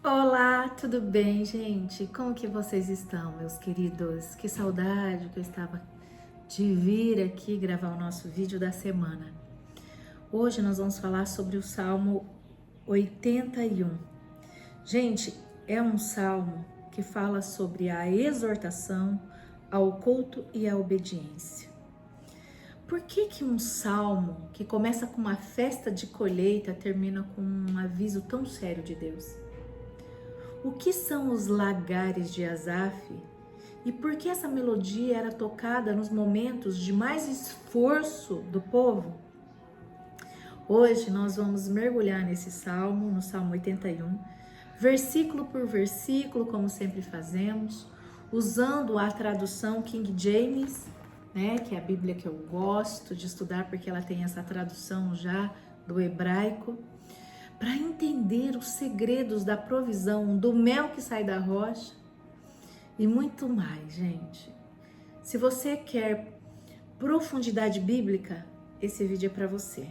Olá, tudo bem, gente? Como que vocês estão, meus queridos? Que saudade que eu estava de vir aqui gravar o nosso vídeo da semana. Hoje nós vamos falar sobre o Salmo 81. Gente, é um salmo que fala sobre a exortação ao culto e à obediência. Por que um salmo que começa com uma festa de colheita termina com um aviso tão sério de Deus? O que são os lagares de Asaf e por que essa melodia era tocada nos momentos de mais esforço do povo? Hoje nós vamos mergulhar nesse salmo, no Salmo 81, versículo por versículo, como sempre fazemos, usando a tradução King James, que é a Bíblia que eu gosto de estudar porque ela tem essa tradução já do hebraico, para entender os segredos da provisão, do mel que sai da rocha e muito mais, gente. Se você quer profundidade bíblica, esse vídeo é para você.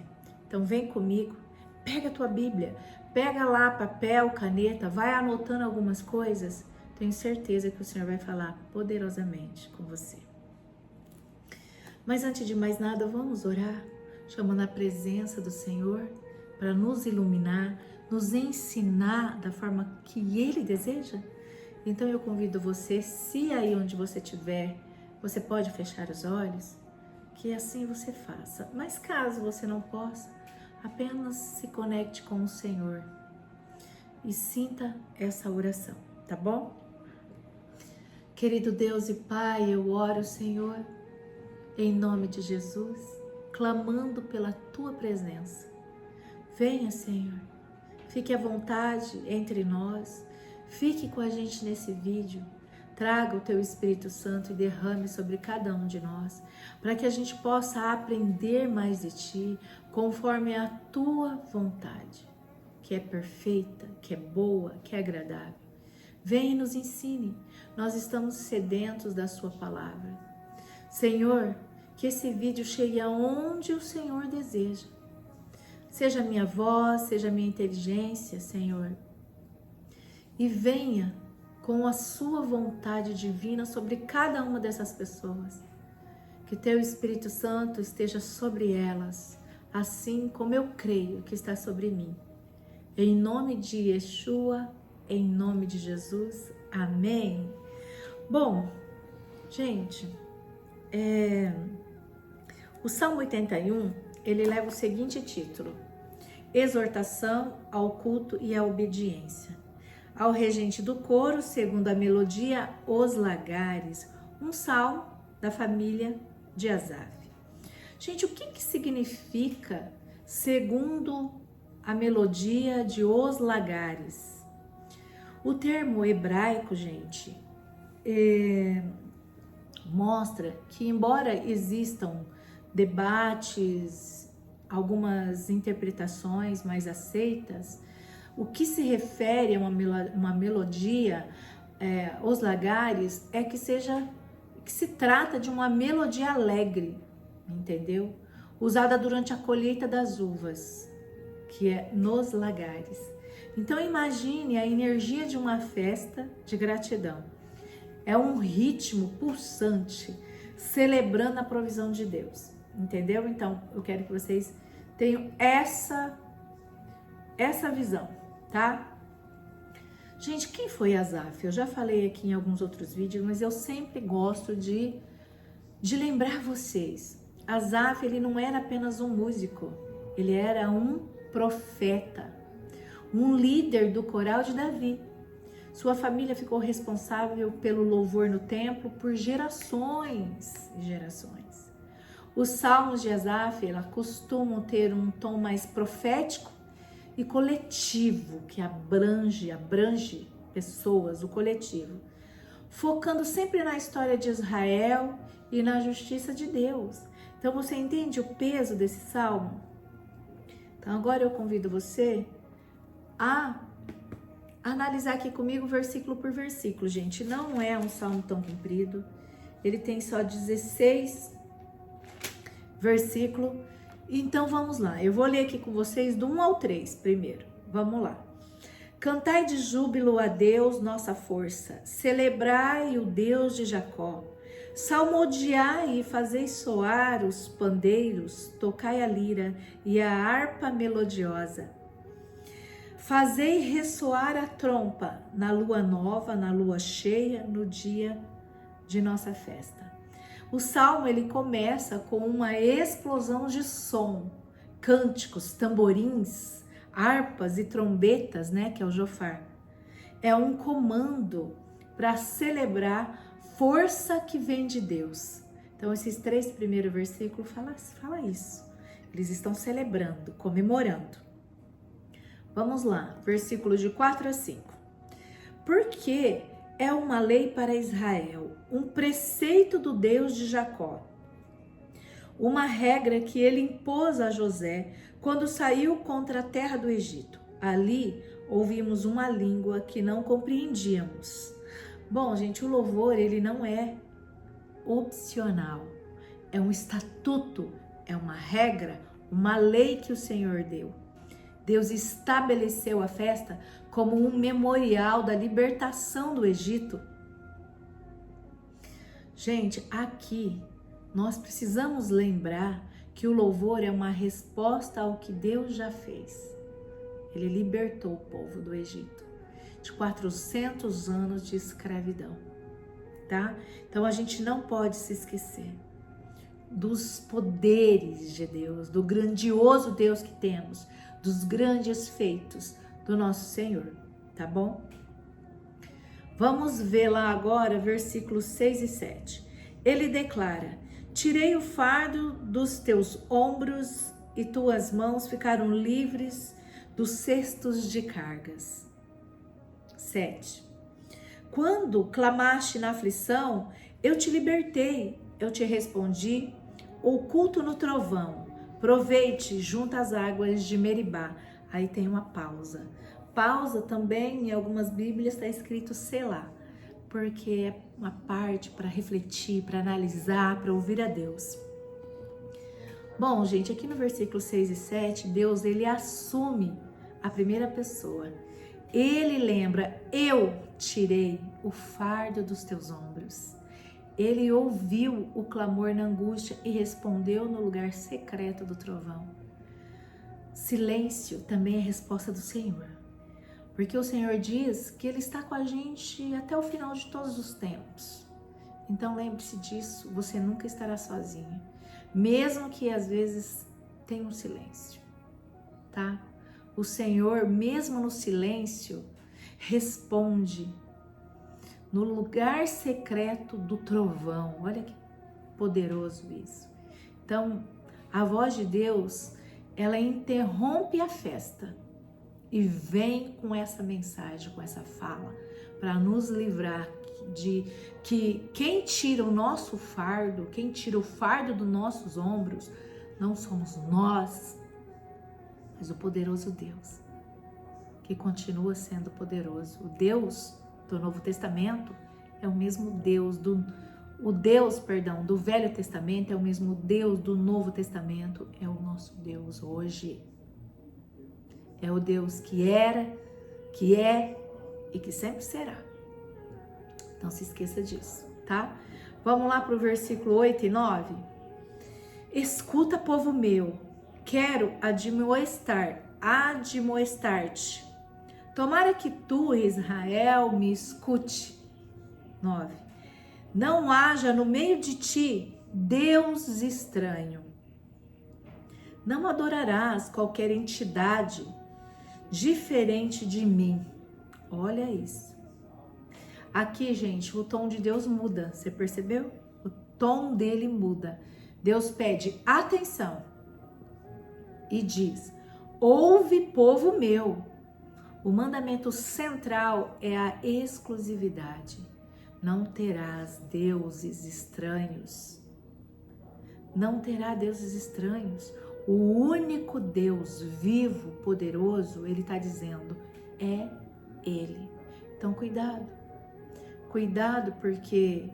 Então vem comigo, pega a tua Bíblia, pega lá papel, caneta, vai anotando algumas coisas. Tenho certeza que o Senhor vai falar poderosamente com você. Mas antes de mais nada, vamos orar, chamando a presença do Senhor para nos iluminar, nos ensinar da forma que Ele deseja. Então eu convido você, se aí onde você estiver, você pode fechar os olhos, que assim você faça. Mas caso você não possa, apenas se conecte com o Senhor e sinta essa oração, tá bom? Querido Deus e Pai, eu oro, Senhor, em nome de Jesus, clamando pela Tua presença. Venha, Senhor, fique à vontade entre nós, fique com a gente nesse vídeo, traga o Teu Espírito Santo e derrame sobre cada um de nós, para que a gente possa aprender mais de Ti, conforme a Tua vontade, que é perfeita, que é boa, que é agradável. Venha e nos ensine, nós estamos sedentos da Sua palavra. Senhor, que esse vídeo chegue aonde o Senhor deseja. Seja a minha voz, seja a minha inteligência, Senhor. E venha com a sua vontade divina sobre cada uma dessas pessoas. Que Teu Espírito Santo esteja sobre elas, assim como eu creio que está sobre mim. Em nome de Yeshua, em nome de Jesus, amém. Bom, gente, o Salmo 81, ele leva o seguinte título: Exortação ao culto e à obediência. Ao regente do coro, segundo a melodia, Os Lagares, um salmo da família de Asaf. Gente, o que significa segundo a melodia de Os Lagares? O termo hebraico, gente, mostra que, embora existam debates, algumas interpretações mais aceitas, o que se refere a uma melodia, os lagares, é que se trata de uma melodia alegre, entendeu? Usada durante a colheita das uvas, que é nos lagares. Então imagine a energia de uma festa de gratidão. É um ritmo pulsante, celebrando a provisão de Deus, entendeu? Então, eu quero que vocês tenham essa visão, tá? Gente, quem foi Asaf? Eu já falei aqui em alguns outros vídeos, mas eu sempre gosto de lembrar vocês. Asaf, ele não era apenas um músico, ele era um profeta, um líder do coral de Davi. Sua família ficou responsável pelo louvor no templo por gerações e gerações. Os salmos de Asaf, elas costumam ter um tom mais profético e coletivo, que abrange pessoas, o coletivo, focando sempre na história de Israel e na justiça de Deus. Então você entende o peso desse salmo? Então agora eu convido você a analisar aqui comigo versículo por versículo, gente. Não é um salmo tão comprido, ele tem só 16 versículos. Então vamos lá, eu vou ler aqui com vocês do 1 ao 3 primeiro, vamos lá. Cantai de júbilo a Deus, nossa força. Celebrai o Deus de Jacó. Salmodiai e fazei soar os pandeiros, tocai a lira e a harpa melodiosa. Fazei ressoar a trompa na lua nova, na lua cheia, no dia de nossa festa. O salmo ele começa com uma explosão de som, cânticos, tamborins, harpas e trombetas, né, que é o jofar. É um comando para celebrar força que vem de Deus. Então, esses 3 primeiros versículos fala isso. Eles estão celebrando, comemorando. Vamos lá, versículos de 4 a 5. Porque é uma lei para Israel, um preceito do Deus de Jacó, uma regra que ele impôs a José quando saiu contra a terra do Egito. Ali ouvimos uma língua que não compreendíamos. Bom, gente, o louvor ele não é opcional, é um estatuto, é uma regra, uma lei que o Senhor deu. Deus estabeleceu a festa como um memorial da libertação do Egito. Gente, aqui nós precisamos lembrar que o louvor é uma resposta ao que Deus já fez. Ele libertou o povo do Egito de 400 anos de escravidão, tá? Então a gente não pode se esquecer dos poderes de Deus, do grandioso Deus que temos, dos grandes feitos do nosso Senhor, tá bom? Vamos ver lá agora versículos 6 e 7. Ele declara: tirei o fardo dos teus ombros e tuas mãos ficaram livres dos cestos de cargas. 7. Quando clamaste na aflição, eu te libertei, eu te respondi, oculto no trovão, provei-te junto às águas de Meribá. Aí tem uma pausa. Pausa também, em algumas bíblias está escrito Selá, porque é uma parte para refletir, para analisar, para ouvir a Deus. Bom, gente, aqui no versículo 6 e 7, Deus ele assume a primeira pessoa. Ele lembra: eu tirei o fardo dos teus ombros. Ele ouviu o clamor na angústia e respondeu no lugar secreto do trovão. Silêncio também é resposta do Senhor, porque o Senhor diz que Ele está com a gente até o final de todos os tempos. Então lembre-se disso, você nunca estará sozinho, mesmo que às vezes tenha um silêncio, tá? O Senhor, mesmo no silêncio, responde no lugar secreto do trovão. Olha que poderoso isso. Então, a voz de Deus, ela interrompe a festa e vem com essa mensagem, com essa fala, para nos livrar de que quem tira o nosso fardo, quem tira o fardo dos nossos ombros, não somos nós, mas o poderoso Deus, que continua sendo poderoso. O Deus do Novo Testamento é o mesmo Deus do Velho Testamento, é o mesmo Deus do Novo Testamento, é o nosso Deus hoje. É o Deus que era, que é e que sempre será. Não se esqueça disso, tá? Vamos lá para o versículo 8 e 9. Escuta, povo meu, quero admoestar-te. Tomara que tu, Israel, me escute. 9. Não haja no meio de ti Deus estranho. Não adorarás qualquer entidade diferente de mim. Olha isso. Aqui, gente, o tom de Deus muda. Você percebeu? O tom dele muda. Deus pede atenção e diz: ouve, povo meu. O mandamento central é a exclusividade. Não terás deuses estranhos. Não terá deuses estranhos. O único Deus vivo, poderoso, ele está dizendo, é Ele. Então, cuidado. Cuidado, porque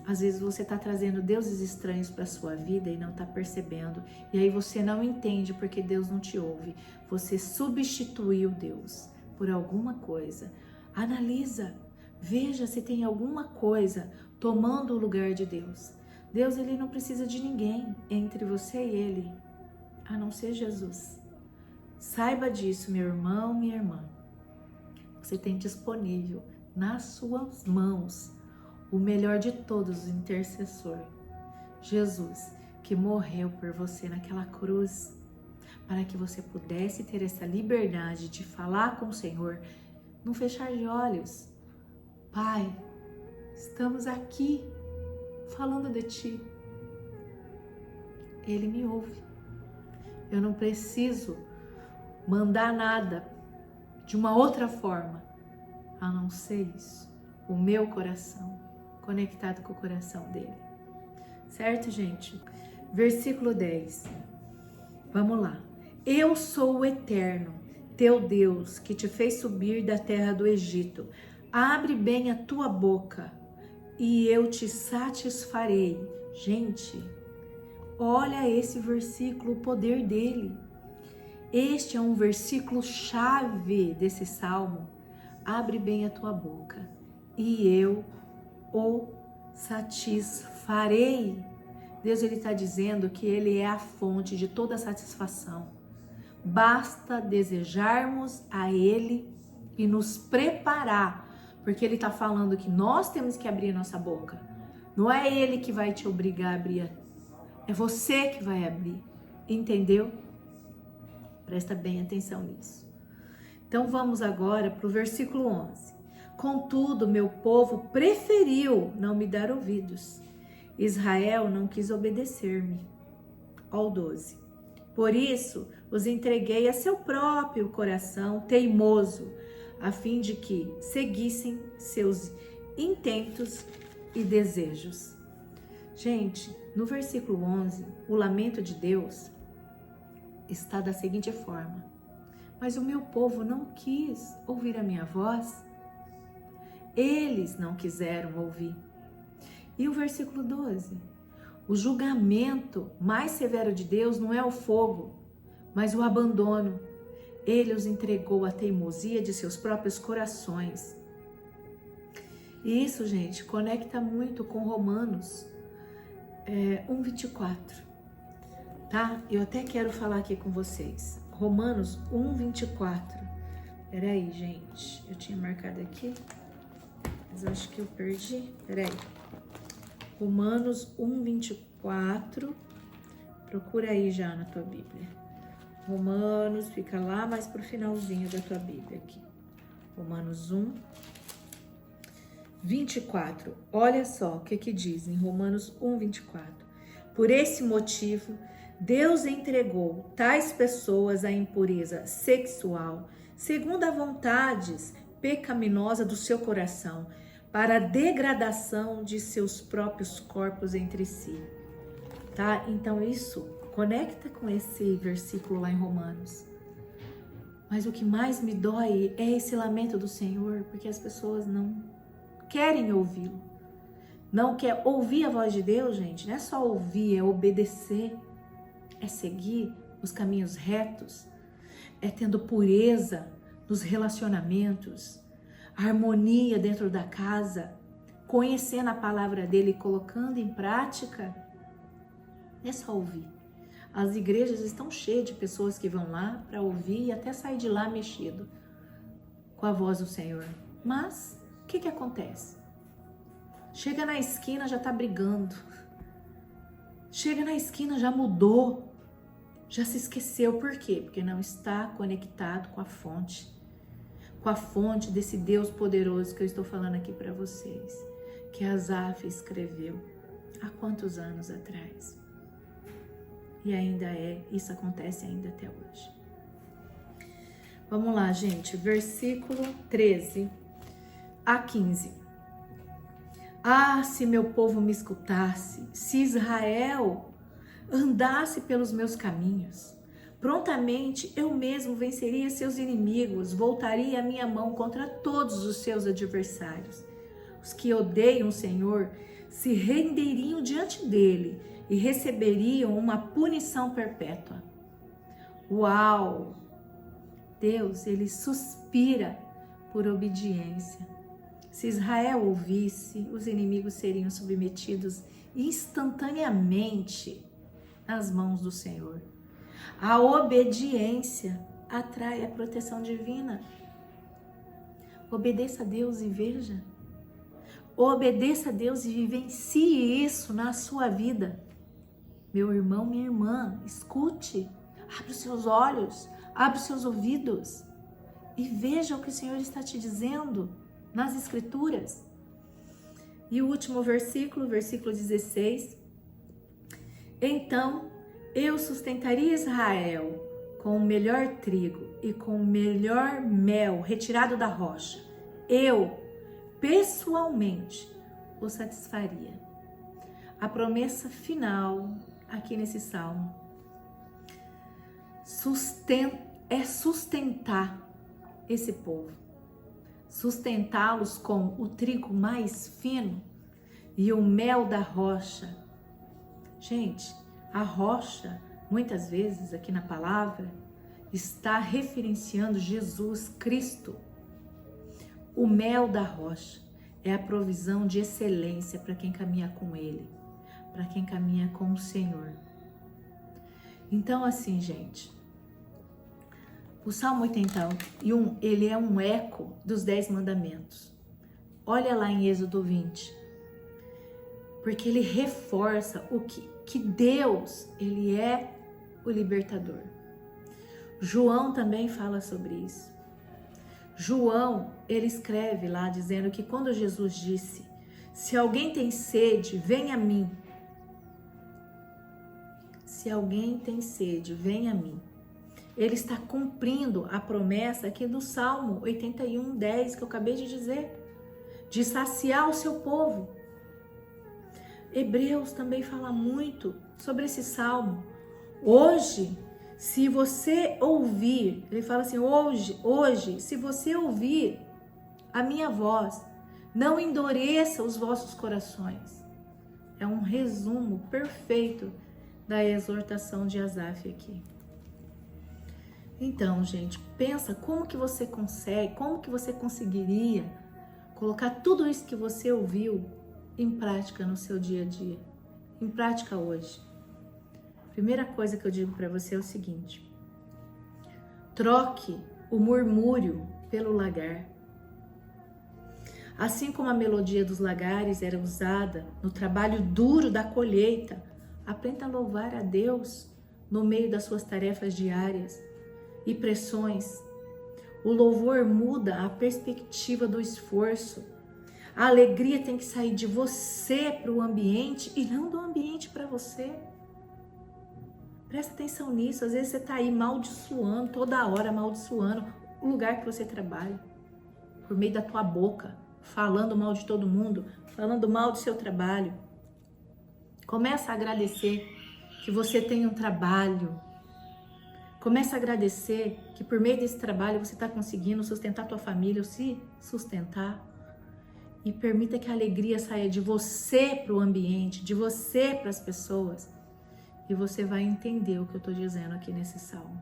às vezes você está trazendo deuses estranhos para a sua vida e não está percebendo. E aí você não entende porque Deus não te ouve. Você substituiu Deus. por alguma coisa. Analisa, veja se tem alguma coisa tomando o lugar de Deus. Deus, ele não precisa de ninguém entre você e ele, a não ser Jesus. Saiba disso, meu irmão, minha irmã. Você tem disponível nas suas mãos o melhor de todos, o intercessor, Jesus, que morreu por você naquela cruz, para que você pudesse ter essa liberdade de falar com o Senhor, não fechar de olhos. Pai, estamos aqui falando de Ti. Ele me ouve. Eu não preciso mandar nada de uma outra forma, a não ser isso, o meu coração conectado com o coração dele. Certo, gente? Versículo 10. Vamos lá. Eu sou o Eterno, teu Deus, que te fez subir da terra do Egito. Abre bem a tua boca e eu te satisfarei. Gente, olha esse versículo, o poder dele. Este é um versículo chave desse salmo. Abre bem a tua boca e eu o satisfarei. Deus, ele está dizendo que ele é a fonte de toda satisfação. Basta desejarmos a ele e nos preparar, porque ele está falando que nós temos que abrir a nossa boca. Não é ele que vai te obrigar a abrir, é você que vai abrir, entendeu? Presta bem atenção nisso. Então vamos agora para o versículo 11. Contudo, meu povo preferiu não me dar ouvidos. Israel não quis obedecer-me. Ao 12. Por isso, os entreguei a seu próprio coração teimoso, a fim de que seguissem seus intentos e desejos. Gente, no versículo 11, o lamento de Deus está da seguinte forma: mas o meu povo não quis ouvir a minha voz. Eles não quiseram ouvir. E o versículo 12: o julgamento mais severo de Deus não é o fogo, mas o abandono. Ele os entregou à teimosia de seus próprios corações. E isso, gente, conecta muito com Romanos 1:24, tá? Eu até quero falar aqui com vocês. Romanos 1:24. Peraí, gente, eu tinha marcado aqui, mas eu acho que eu perdi. Peraí. Romanos 1:24. Procura aí já na tua Bíblia. Romanos, fica lá mais pro finalzinho da tua Bíblia aqui. Romanos 1:24. Olha só o que diz em Romanos 1:24. Por esse motivo, Deus entregou tais pessoas à impureza sexual, segundo a vontade pecaminosa do seu coração, para a degradação de seus próprios corpos entre si. Tá? Então isso conecta com esse versículo lá em Romanos. Mas o que mais me dói é esse lamento do Senhor, porque as pessoas não querem ouvi-lo. Não quer ouvir a voz de Deus, gente. Não é só ouvir, é obedecer. É seguir os caminhos retos. É tendo pureza nos relacionamentos. Harmonia dentro da casa. Conhecendo a palavra dele e colocando em prática. Não é só ouvir. As igrejas estão cheias de pessoas que vão lá para ouvir e até sair de lá mexido com a voz do Senhor. Mas o que acontece? Chega na esquina, já está brigando. Chega na esquina, já mudou. Já se esqueceu. Por quê? Porque não está conectado com a fonte. Com a fonte desse Deus poderoso que eu estou falando aqui para vocês. Que Asaf escreveu há quantos anos atrás. E ainda isso acontece ainda até hoje. Vamos lá, gente. Versículo 13 a 15. Ah, se meu povo me escutasse, se Israel andasse pelos meus caminhos, prontamente eu mesmo venceria seus inimigos, voltaria a minha mão contra todos os seus adversários. Os que odeiam o Senhor se renderiam diante dele e receberiam uma punição perpétua. Uau! Deus, ele suspira por obediência. Se Israel ouvisse, os inimigos seriam submetidos instantaneamente nas mãos do Senhor. A obediência atrai a proteção divina. Obedeça a Deus e veja. Obedeça a Deus e vivencie isso na sua vida. Meu irmão, minha irmã, escute. Abre os seus olhos, abre os seus ouvidos e veja o que o Senhor está te dizendo nas Escrituras. E o último versículo, versículo 16. Então eu sustentaria Israel com o melhor trigo e com o melhor mel retirado da rocha. Eu, pessoalmente, o satisfaria. A promessa final aqui nesse salmo é sustentar esse povo, sustentá-los com o trigo mais fino e o mel da rocha. Gente, a rocha, muitas vezes aqui na palavra, está referenciando Jesus Cristo. O mel da rocha é a provisão de excelência para quem caminha com Ele, para quem caminha com o Senhor. Então, assim, gente, o Salmo 81, ele é um eco dos 10 mandamentos. Olha lá em Êxodo 20, porque ele reforça o que Deus, ele é o libertador. João também fala sobre isso. João, ele escreve lá dizendo que quando Jesus disse: se alguém tem sede, venha a mim. Se alguém tem sede, venha a mim. Ele está cumprindo a promessa aqui do Salmo 81, 10, que eu acabei de dizer, de saciar o seu povo. Hebreus também fala muito sobre esse salmo. Hoje, se você ouvir, ele fala assim, hoje, se você ouvir a minha voz, não endureça os vossos corações. É um resumo perfeito da exortação de Asaf aqui. Então, gente, pensa como que você consegue, como que você conseguiria colocar tudo isso que você ouviu em prática no seu dia a dia, em prática hoje. Primeira coisa que eu digo para você é o seguinte: troque o murmúrio pelo lagar. Assim como a melodia dos lagares era usada no trabalho duro da colheita, aprenda a louvar a Deus no meio das suas tarefas diárias e pressões. O louvor muda a perspectiva do esforço. A alegria tem que sair de você para o ambiente e não do ambiente para você. Presta atenção nisso. Às vezes você está aí amaldiçoando, toda hora amaldiçoando o lugar que você trabalha, por meio da tua boca, falando mal de todo mundo, falando mal do seu trabalho. Começa a agradecer que você tem um trabalho. Começa a agradecer que por meio desse trabalho você está conseguindo sustentar a tua família, ou se sustentar. E permita que a alegria saia de você para o ambiente, de você para as pessoas. E você vai entender o que eu estou dizendo aqui nesse salmo.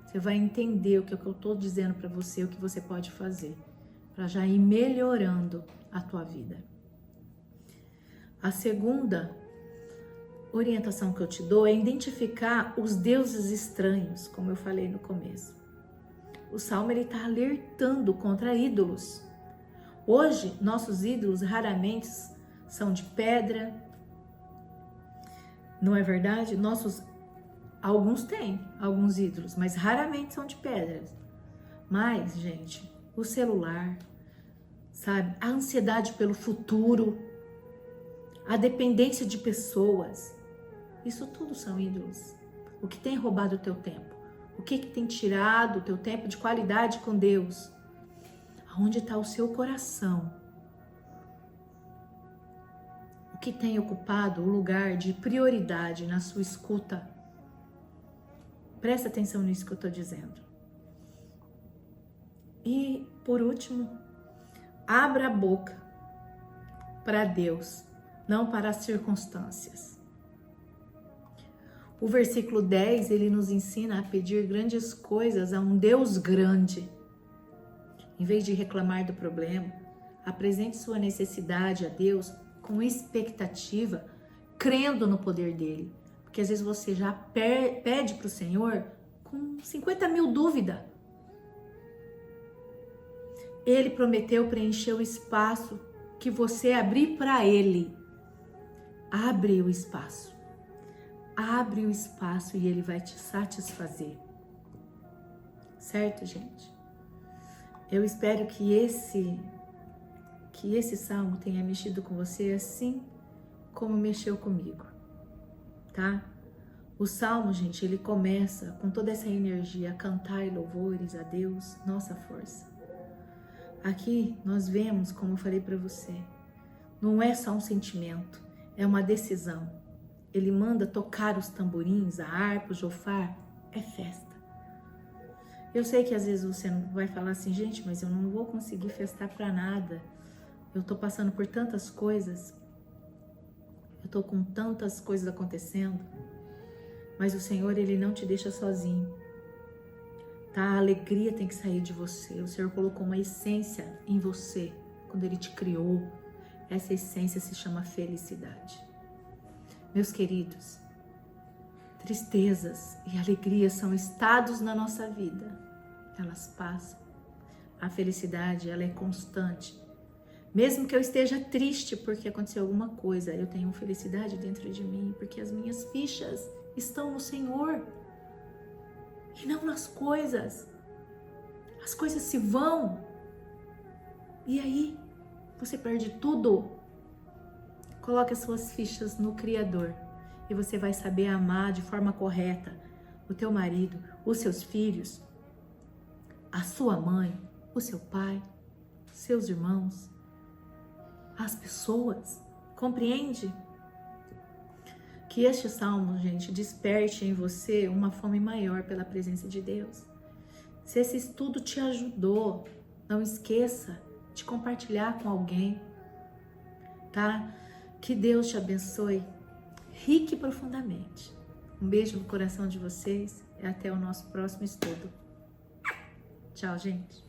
Você vai entender o que eu estou dizendo para você, o que você pode fazer, para já ir melhorando a tua vida. A segunda orientação que eu te dou é identificar os deuses estranhos, como eu falei no começo. O Salmo está alertando contra ídolos. Hoje, nossos ídolos raramente são de pedra, não é verdade? Alguns têm alguns ídolos, mas raramente são de pedras. Mas, gente, o celular, sabe? A ansiedade pelo futuro, a dependência de pessoas, isso tudo são ídolos. O que tem roubado o teu tempo? O que tem tirado o teu tempo de qualidade com Deus? Onde está o seu coração? O que tem ocupado o lugar de prioridade na sua escuta? Presta atenção nisso que eu estou dizendo. E, por último, abra a boca para Deus, não para as circunstâncias. O versículo 10, ele nos ensina a pedir grandes coisas a um Deus grande. Em vez de reclamar do problema, apresente sua necessidade a Deus com expectativa, crendo no poder dele. Porque às vezes você já pede para o Senhor com 50 mil dúvidas. Ele prometeu preencher o espaço que você abrir para ele. Abre o espaço. Abre o espaço e ele vai te satisfazer. Certo, gente? Eu espero que esse salmo tenha mexido com você assim como mexeu comigo, tá? O salmo, gente, ele começa com toda essa energia, cantar louvores a Deus, nossa força. Aqui nós vemos, como eu falei para você, não é só um sentimento, é uma decisão. Ele manda tocar os tamborins, a harpa, o jofar, é festa. Eu sei que às vezes você vai falar assim, gente, mas eu não vou conseguir festar para nada. Eu tô passando por tantas coisas. Eu tô com tantas coisas acontecendo. Mas o Senhor, ele não te deixa sozinho. Tá? A alegria tem que sair de você. O Senhor colocou uma essência em você quando ele te criou. Essa essência se chama felicidade. Meus queridos, tristezas e alegrias são estados na nossa vida. Elas passam. A felicidade, ela é constante. Mesmo que eu esteja triste porque aconteceu alguma coisa, eu tenho felicidade dentro de mim, porque as minhas fichas estão no Senhor e não nas coisas. As coisas se vão e aí você perde tudo. Coloque as suas fichas no Criador e você vai saber amar de forma correta o teu marido, os seus filhos, a sua mãe, o seu pai, seus irmãos, as pessoas. Compreende? Que este salmo, gente, desperte em você uma fome maior pela presença de Deus. Se esse estudo te ajudou, não esqueça de compartilhar com alguém, tá? Que Deus te abençoe rique e profundamente. Um beijo no coração de vocês e até o nosso próximo estudo. Tchau, gente.